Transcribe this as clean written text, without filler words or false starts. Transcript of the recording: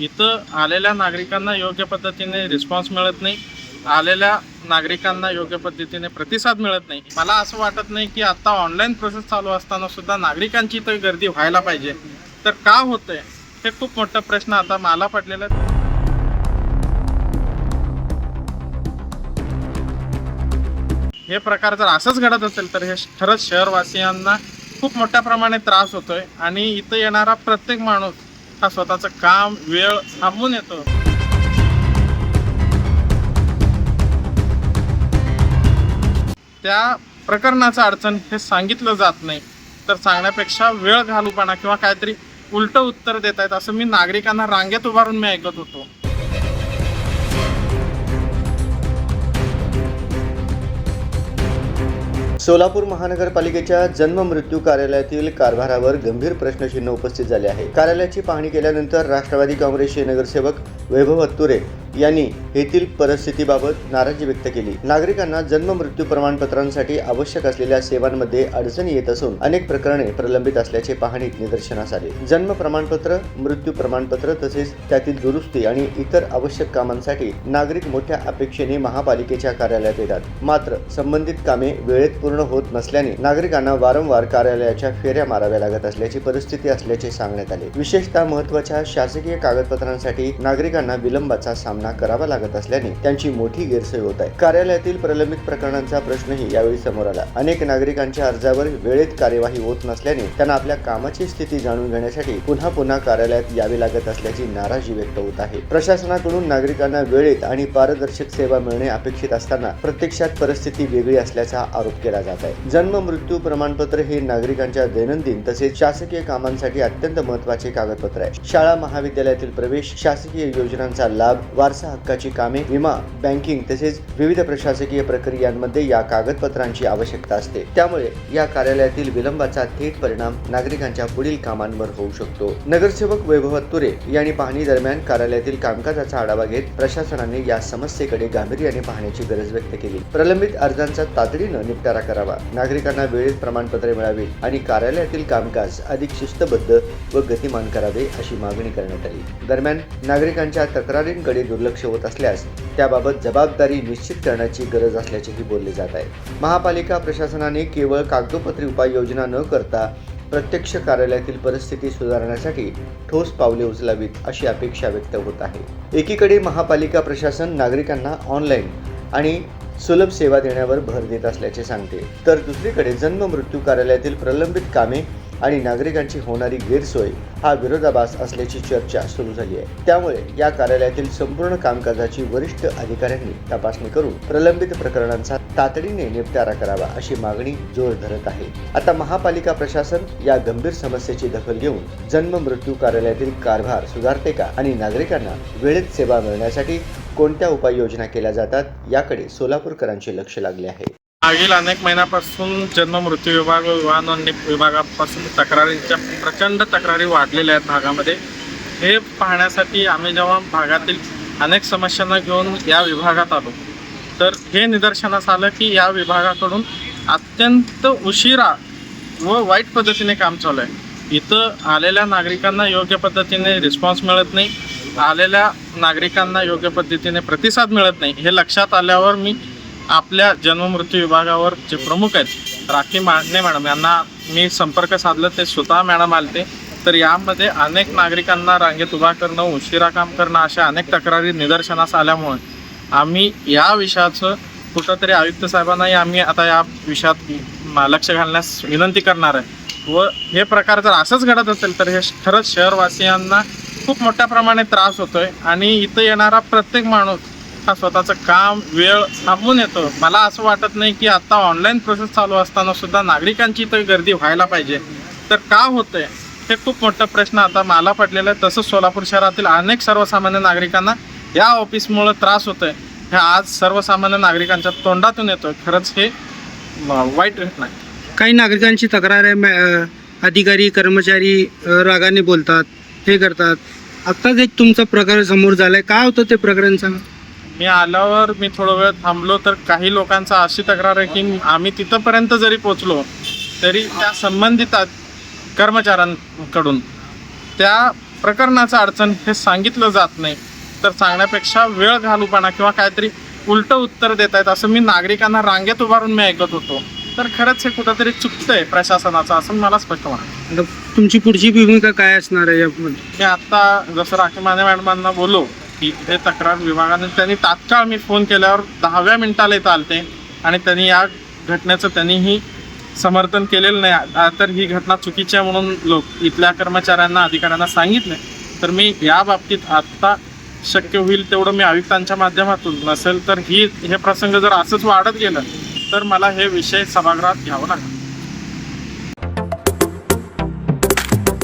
इथं आलेल्या नागरिकांना योग्य पद्धतीने रिस्पॉन्स मिळत नाही, आलेल्या नागरिकांना योग्य पद्धतीने प्रतिसाद मिळत नाही। मला असं वाटत नाही की आता ऑनलाईन प्रोसेस चालू असताना सुद्धा नागरिकांची इथं गर्दी व्हायला पाहिजे, तर का होतंय हे खूप मोठा प्रश्न आता मला पडलेला आहे। हे प्रकार जर असंच घडत असेल तर हे खरंच शहरवासियांना खूप मोठ्या प्रमाणात त्रास होतोय आणि इथं येणारा प्रत्येक माणूस हा स्वतःचं काम वेळ थांबवून येतो। त्या प्रकरणाचं अडचण हे सांगितलं जात नाही, तर सांगण्यापेक्षा वेळ घालूपणा किंवा काहीतरी उलटं उत्तर देत आहेत असं मी नागरिकांना रांगेत उभारून मी ऐकत होतो। सोलापूर महानगरपालिकेच्या जन्म मृत्यू कार्यालयातील कारभारावर गंभीर प्रश्नचिन्ह उपस्थित झाले आहे। कार्यालयाची पाहणी केल्यानंतर राष्ट्रवादी काँग्रेसचे नगरसेवक वैभव हत्तुरे यांनी येथील परिस्थितीबाबत नाराजी व्यक्त केली। नागरिकांना जन्म मृत्यू प्रमाणपत्रांसाठी आवश्यक असलेल्या सेवांमध्ये अडचणी येत असून अनेक प्रकरणे प्रलंबित असल्याचे पाहणीत निदर्शनास आले। जन्म प्रमाणपत्र, मृत्यू प्रमाणपत्र तसेच त्यातील दुरुस्ती आणि इतर आवश्यक कामांसाठी नागरिक मोठ्या अपेक्षेने महापालिकेच्या कार्यालयात येतात, मात्र संबंधित कामे वेळेत पूर्ण होत नसल्याने नागरिकांना वारंवार कार्यालयाच्या फेऱ्या माराव्या लागत असल्याची परिस्थिती असल्याचे सांगण्यात आले। विशेषतः महत्त्वाच्या शासकीय कागदपत्रांसाठी नागरिकांना विलंबाचा सामना करावा लागत असल्याने त्यांची मोठी गैरसोय होत आहे। कार्यालयातील प्रलंबित प्रकरणांचा प्रश्नही यावेळी समोर आला। अनेक नागरिकांच्या अर्जावर वेळेत कार्यवाही होत नसल्याने त्यांना आपल्या कामाची स्थिती जाणून घेण्यासाठी पुन्हा पुन्हा कार्यालयात यावे लागत असल्याची नाराजी व्यक्त होत आहे। प्रशासनाकडून नागरिकांना वेळेत आणि पारदर्शक सेवा मिळणे अपेक्षित असताना प्रत्यक्षात परिस्थिती वेगळी असल्याचा आरोप केला जात आहे। जन्म मृत्यू प्रमाणपत्र हे नागरिकांच्या दैनंदिन तसेच शासकीय कामांसाठी अत्यंत महत्त्वाचे कागदपत्र आहे। शाळा महाविद्यालयातील प्रवेश, शासकीय योजनांचा लाभ, वारसा हक्काची कामे, विमा, बँकिंग तसेच विविध प्रशासकीय प्रक्रियांमध्ये या कागदपत्रांची आवश्यकता असते। त्यामुळे या कार्यालयातील विलंबाचा थेट परिणाम नागरिकांच्या पुढील कामांवर होऊ शकतो। नगरसेवक वैभव हत्तुरे यांनी पाहणी दरम्यान कार्यालयातील कामकाजाचा आढावा घेत प्रशासनाने या समस्येकडे गांभीर्याने पाहण्याची गरज व्यक्त केली। प्रलंबित अर्जांचा तातडीने निपटारा करावा, नागरिकांना वेळेत प्रमाणपत्रे मिळावी आणि कार्यालयातील कामकाज अधिक शिस्तबद्ध व गतिमान करावे अशी मागणी करण्यात आली। दरम्यान नागरिकांच्या तक्रारींकडे दुर्लक्ष होत असल्यास त्याबाबत जबाबदारी निश्चित करण्याची गरज असल्याचेही बोलले जात आहे। महापालिका प्रशासनाने केवळ कागदोपत्री उपाययोजना न करता प्रत्यक्ष कार्यालयातील परिस्थिती सुधारण्यासाठी ठोस पावले उचलावीत अशी अपेक्षा व्यक्त होत आहे। एकीकडे महापालिका प्रशासन नागरिकांना ऑनलाईन आणि सुलभ सेवा देण्यावर भर देत असल्याचे सांगते, तर दुसरीकडे जन्म मृत्यू कार्यालयातील प्रलंबित कामे आणि नागरिकांची होणारी गैरसोय हा विरोधाभास असल्याची चर्चा सुरू झाली आहे। त्यामुळे या कार्यालयातील संपूर्ण कामकाजाची वरिष्ठ अधिकाऱ्यांनी तपासणी करून प्रलंबित प्रकरणांचा तातडीने निपटारा करावा अशी मागणी जोर धरत आहे। आता महापालिका प्रशासन या गंभीर समस्येची दखल घेऊन जन्म मृत्यू कार्यालयातील कारभार सुधारते का आणि नागरिकांना वेळेत सेवा मिळण्यासाठी कोणत्या उपाययोजना केल्या जातात याकडे सोलापूरकरांचे लक्ष लागले आहे। मागील अनेक महिन्यापासून जन्म मृत्यू विभाग व विवाह नोंदणी विभागापासून प्रचंड तक्रारी वाढलेल्या आहेत भागामध्ये। हे पाहण्यासाठी आम्ही जेव्हा भागातील अनेक समस्यांना घेऊन या विभागात आलो, तर हे निदर्शनास आलं की या विभागाकडून अत्यंत उशिरा व वाईट पद्धतीने काम चालू आहे। इथं आलेल्या नागरिकांना योग्य पद्धतीने रिस्पॉन्स मिळत नाही, आलेल्या नागरिकांना योग्य पद्धतीने प्रतिसाद मिळत नाही। हे लक्षात आल्यावर मी आपल्या जन्म मृत्यू विभागावर जे प्रमुख आहेत राखी माने मॅडम यांना मी संपर्क साधलं, ते स्वतः मॅडम आलते। तर यामध्ये अनेक नागरिकांना रांगेत उभा करणं, उशिरा काम करणं अशा अनेक तक्रारी निदर्शनास आल्यामुळे आम्ही या विषयाचं कुठंतरी आयुक्त साहेबांनाही आम्ही आता या विषयात लक्ष घालण्यास विनंती करणार आहे। व हे प्रकार जर असंच घडत असेल तर हे खरंच शहरवासियांना खूप मोठ्या प्रमाणात त्रास होतोय आणि इथं येणारा प्रत्येक माणूस हा स्वतःचं काम वेळ थांबवून येतो। मला असं वाटत नाही की आता ऑनलाईन प्रोसेस चालू असताना सुद्धा नागरिकांची इथं गर्दी व्हायला पाहिजे, तर का होतंय हे खूप मोठा प्रश्न आता मला पडलेला आहे। तसंच सोलापूर शहरातील अनेक सर्वसामान्य नागरिकांना या ऑफिसमुळे त्रास होतोय, हे आज सर्वसामान्य नागरिकांच्या तोंडातून येतोय। खरंच हे वाईट घटना आहे। काही नागरिकांची तक्रार आहे, अधिकारी कर्मचारी रागाने बोलतात, हे करतात। आत्ताच एक तुमचा प्रकार समोर झालाय, काय होतं ते प्रकरण सांगा। मी आल्यावर मी थोडा वेळ थांबलो, तर काही लोकांचा अशी तक्रार आहे की आम्ही तिथंपर्यंत जरी पोचलो तरी त्या संबंधित कर्मचाऱ्यांकडून त्या प्रकरणाचं अडचण हे सांगितलं जात नाही, तर सांगण्यापेक्षा वेळ घालूपणा किंवा काहीतरी उलटं उत्तर देत आहेत असं मी नागरिकांना रांगेत उभारून मी ऐकत होतो. तर खरंच हे कुठंतरी चुकतंय प्रशासनाचं असं मला स्पष्ट वाटतं. आता तुमची पुढची भूमिका काय असणार आहे यामध्ये? मी आता जसं राखी माने मॅडमांना बोललो की हे तक्रार विभागाने, त्यांनी तात्काळ मी फोन केल्यावर 10व्या मिनिटाला इथं आलते आणि त्यांनी या घटनेचं त्यांनीही समर्थन केलेलं नाही. तर ही घटना चुकीची आहे म्हणून इथल्या कर्मचाऱ्यांना अधिकाऱ्यांना सांगितले. तर मी या बाबतीत आत्ता शक्य होईल तेवढं मी आयुक्तांच्या माध्यमातून, नसेल तर हे प्रसंग जर असंच वाढत गेलं तर मला हे विषय सभागृहात घ्यावं लागेल.